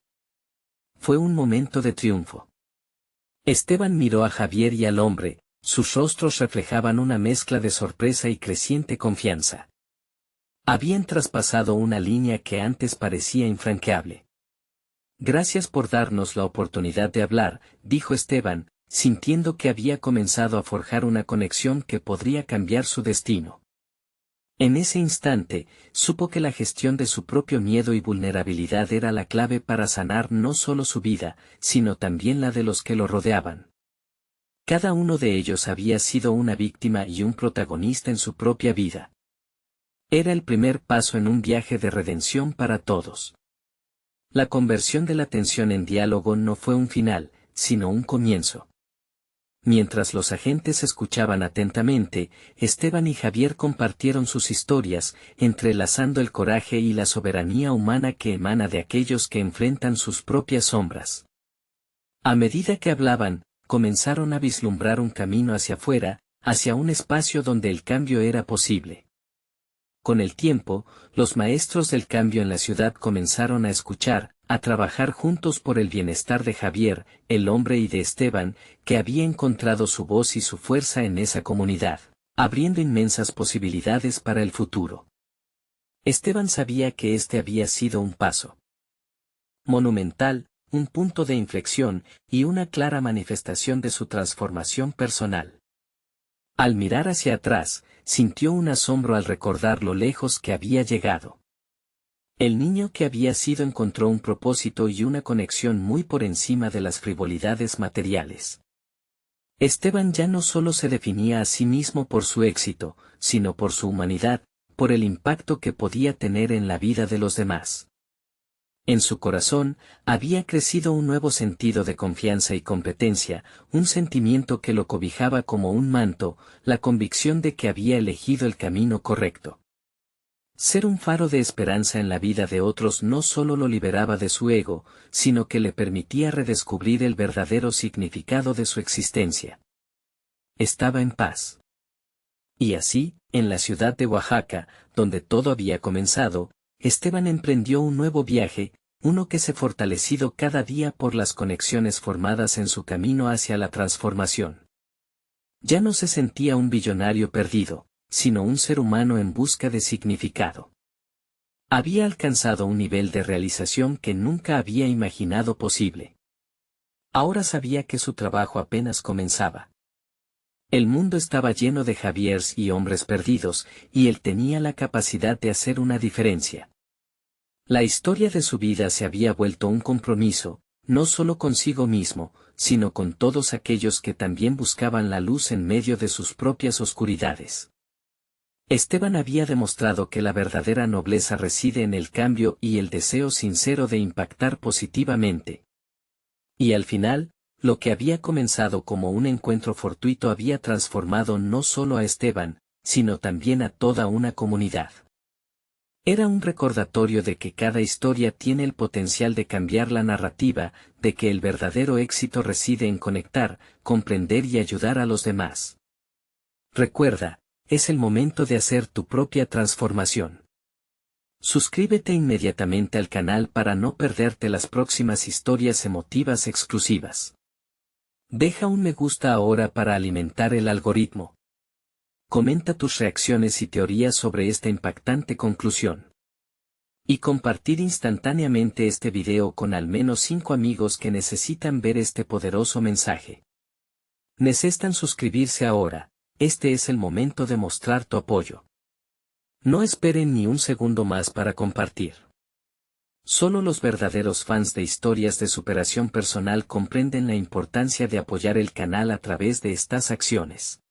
Fue un momento de triunfo. Esteban miró a Javier y al hombre, sus rostros reflejaban una mezcla de sorpresa y creciente confianza. Habían traspasado una línea que antes parecía infranqueable. Gracias por darnos la oportunidad de hablar, dijo Esteban, sintiendo que había comenzado a forjar una conexión que podría cambiar su destino. En ese instante, supo que la gestión de su propio miedo y vulnerabilidad era la clave para sanar no solo su vida, sino también la de los que lo rodeaban. Cada uno de ellos había sido una víctima y un protagonista en su propia vida. Era el primer paso en un viaje de redención para todos. La conversión de la tensión en diálogo no fue un final, sino un comienzo. Mientras los agentes escuchaban atentamente, Esteban y Javier compartieron sus historias, entrelazando el coraje y la soberanía humana que emana de aquellos que enfrentan sus propias sombras. A medida que hablaban, comenzaron a vislumbrar un camino hacia afuera, hacia un espacio donde el cambio era posible. Con el tiempo, los maestros del cambio en la ciudad comenzaron a escuchar, a trabajar juntos por el bienestar de Javier, el hombre y de Esteban, que había encontrado su voz y su fuerza en esa comunidad, abriendo inmensas posibilidades para el futuro. Esteban sabía que este había sido un paso monumental, un punto de inflexión, y una clara manifestación de su transformación personal. Al mirar hacia atrás, sintió un asombro al recordar lo lejos que había llegado. El niño que había sido encontró un propósito y una conexión muy por encima de las frivolidades materiales. Esteban ya no solo se definía a sí mismo por su éxito, sino por su humanidad, por el impacto que podía tener en la vida de los demás. En su corazón, había crecido un nuevo sentido de confianza y competencia, un sentimiento que lo cobijaba como un manto, la convicción de que había elegido el camino correcto. Ser un faro de esperanza en la vida de otros no solo lo liberaba de su ego, sino que le permitía redescubrir el verdadero significado de su existencia. Estaba en paz. Y así, en la ciudad de Oaxaca, donde todo había comenzado, Esteban emprendió un nuevo viaje, uno que se fortalecido cada día por las conexiones formadas en su camino hacia la transformación. Ya no se sentía un billonario perdido, sino un ser humano en busca de significado. Había alcanzado un nivel de realización que nunca había imaginado posible. Ahora sabía que su trabajo apenas comenzaba. El mundo estaba lleno de Javiers y hombres perdidos, y él tenía la capacidad de hacer una diferencia. La historia de su vida se había vuelto un compromiso, no solo consigo mismo, sino con todos aquellos que también buscaban la luz en medio de sus propias oscuridades. Esteban había demostrado que la verdadera nobleza reside en el cambio y el deseo sincero de impactar positivamente. Y al final, lo que había comenzado como un encuentro fortuito había transformado no solo a Esteban, sino también a toda una comunidad. Era un recordatorio de que cada historia tiene el potencial de cambiar la narrativa, de que el verdadero éxito reside en conectar, comprender y ayudar a los demás. Recuerda, es el momento de hacer tu propia transformación. Suscríbete inmediatamente al canal para no perderte las próximas historias emotivas exclusivas. Deja un me gusta ahora para alimentar el algoritmo. Comenta tus reacciones y teorías sobre esta impactante conclusión. Y compartir instantáneamente este video con al menos 5 amigos que necesitan ver este poderoso mensaje. Necesitan suscribirse ahora, este es el momento de mostrar tu apoyo. No esperen ni un segundo más para compartir. Solo los verdaderos fans de historias de superación personal comprenden la importancia de apoyar el canal a través de estas acciones.